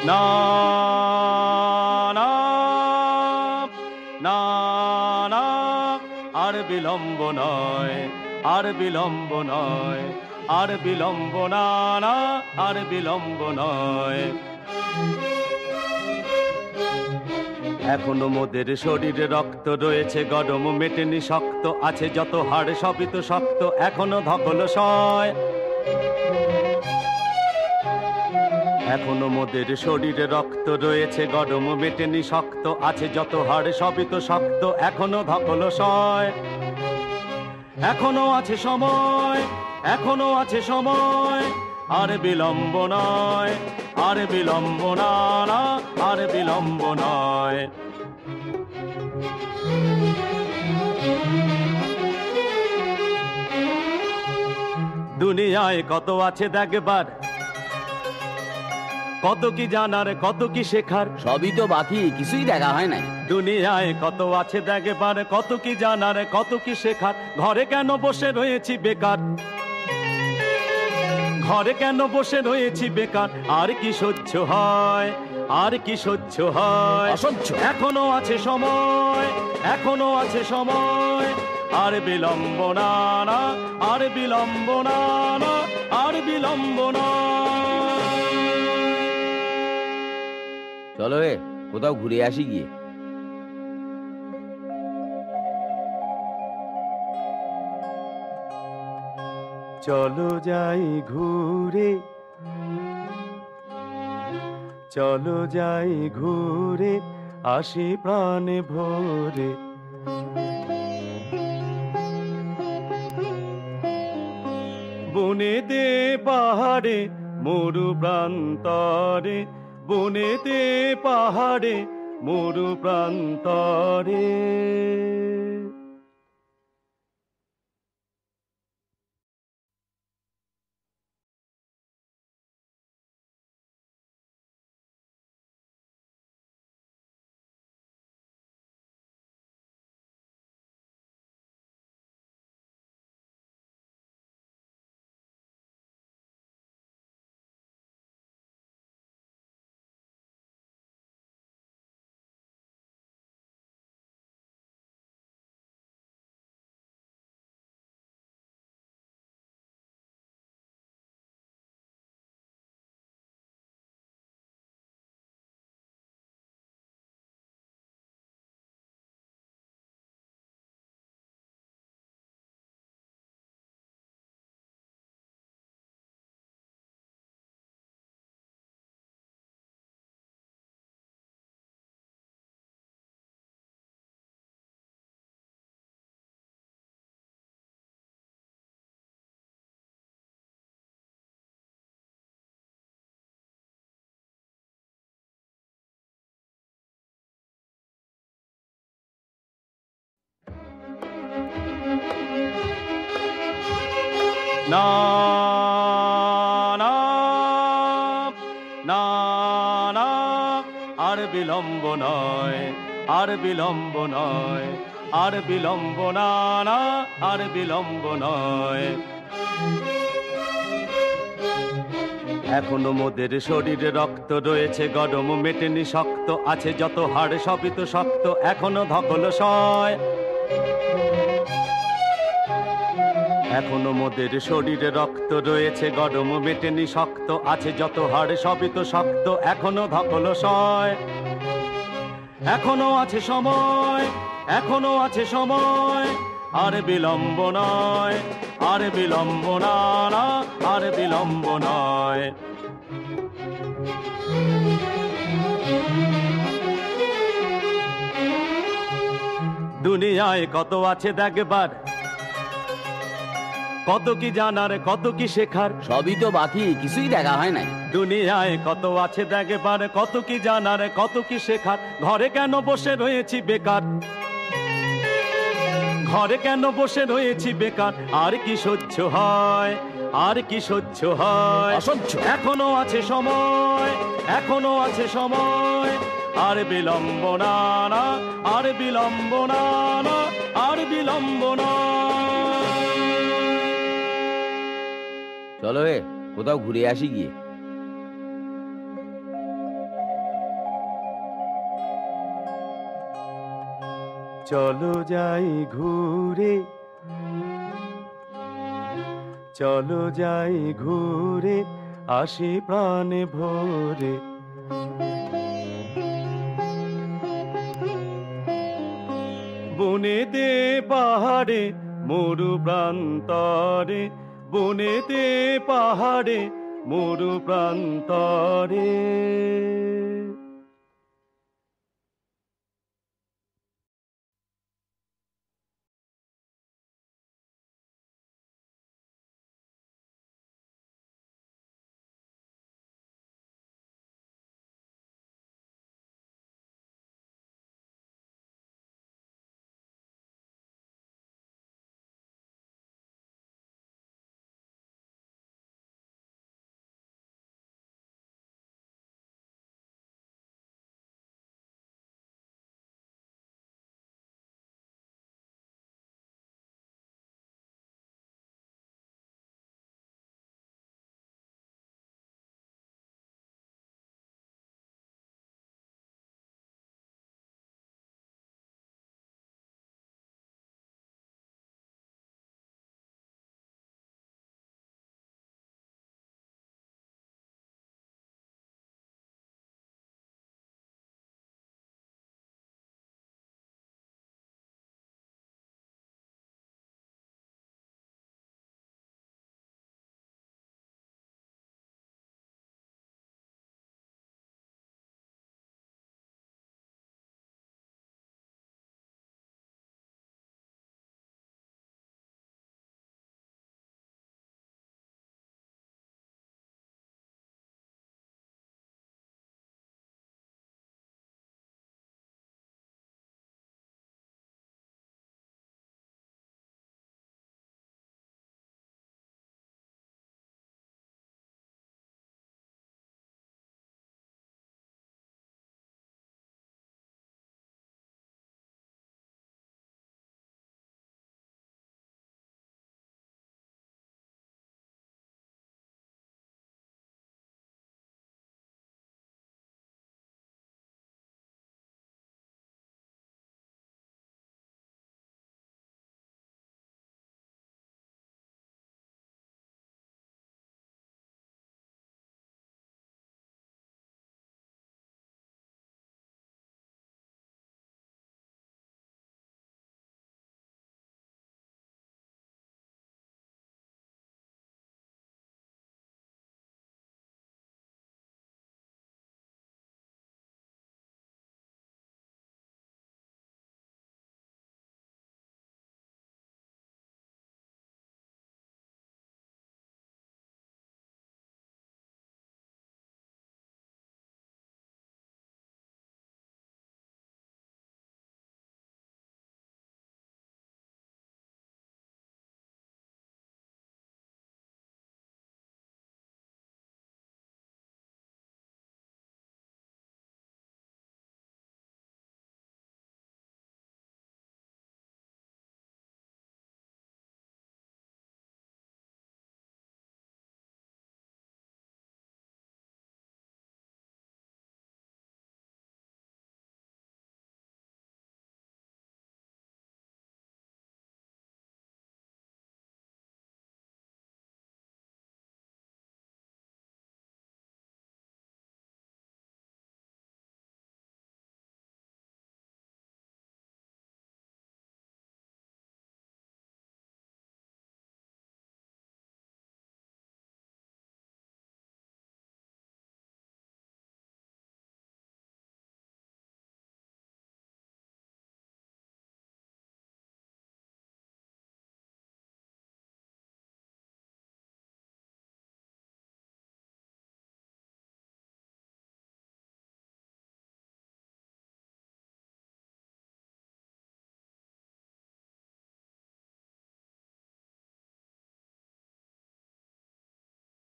না না না না, আর বিলম্ব নয়, আর বিলম্ব নয়, আর বিলম্ব না না, আর বিলম্ব নয়। এখনো মোদের শরীরে রক্ত রয়েছে গরম, মেটেনি শক্ত আছে যত হাড় সবই তো শক্ত, এখনো ধকল সয়। এখনো মোদের শরীরে রক্ত রয়েছে গরম, মেটেনি শক্ত আছে যত হাড় সবই তো শক্ত, এখনো ধকল সয়। এখনো আছে সময়, এখনো আছে সময়, আর বিলম্ব নয়, আর বিলম্ব না না, আর বিলম্ব নয়। দুনিয়ায় কত আছে দেখবার, কত কি জানার, কত কি শেখার, সবই তো বাকি, কিছুই দেখা হয় নাই। দুনিয়ায় কত আছে দেখবার, কত কি জানার, কত কি শেখার, ঘরে কেন বসে রয়েছি বেকার, ঘরে কেন বসে রয়েছি বেকার, আর কি সহ্য হয়, আর কি সহ্য হয়, অসহ্য। এখনো আছে সময়, এখনো আছে সময়, আর বিলম্ব না না, আর বিলম্ব না না, আর বিলম্ব না। চলো কোথাও ঘুরে আসি গিয়ে। চলো যাই ঘুরে, চলো যাই ঘুরে আসি প্রাণে ভরে, বনেতে পাহাড়ে মরু প্রান্তরে, বনেতে পাহাড়ে মরু প্রান্তরে। না না না না, আর বিলম্ব নয়, আর বিলম্ব নয়, আর বিলম্ব না না, আর বিলম্ব নয়। এখনো মোদের শরীরে রক্ত রয়েছে গরম, মেটেনি শক্ত আছে যত হাড় সবই তো শক্ত, এখনো ধকল সয়। এখনো মোদের শরীরে রক্ত রয়েছে গরম, মেটেনি শক্ত আছে যত হাড় সবই তো শক্ত, এখনো ধকল সয়। এখনো আছে সময়, এখনো আছে সময়, আর বিলম্ব নয়, আর বিলম্ব না না, আর বিলম্ব নয়। দুনিয়ায় কত আছে দেখবার, কত কি জানার, কত কি শেখার, সবই তো বাকি, কিছুই দেখা হয় নাই। দুনিয়ায় কত আছে দেখবার, কত কি জানার, কত কি শেখার, ঘরে কেন বসে রয়েছি বেকার, ঘরে কেন বসে রয়েছি বেকার, আর কি সহ্য হয়, আর কি সহ্য হয়, অসহ্য। এখনো আছে সময়, এখনো আছে সময়, আর বিলম্ব না না, আর বিলম্ব না না, আর বিলম্ব না। চলো কোথাও ঘুরে আসি গিয়ে। চলো যাই ঘুরে, চলো যাই ঘুরে, আসি প্রাণে ভরে। বনেতে পাহাড়ে মরু প্রান্তরে, বনেতে পাহাড়ে মরু প্রান্তরে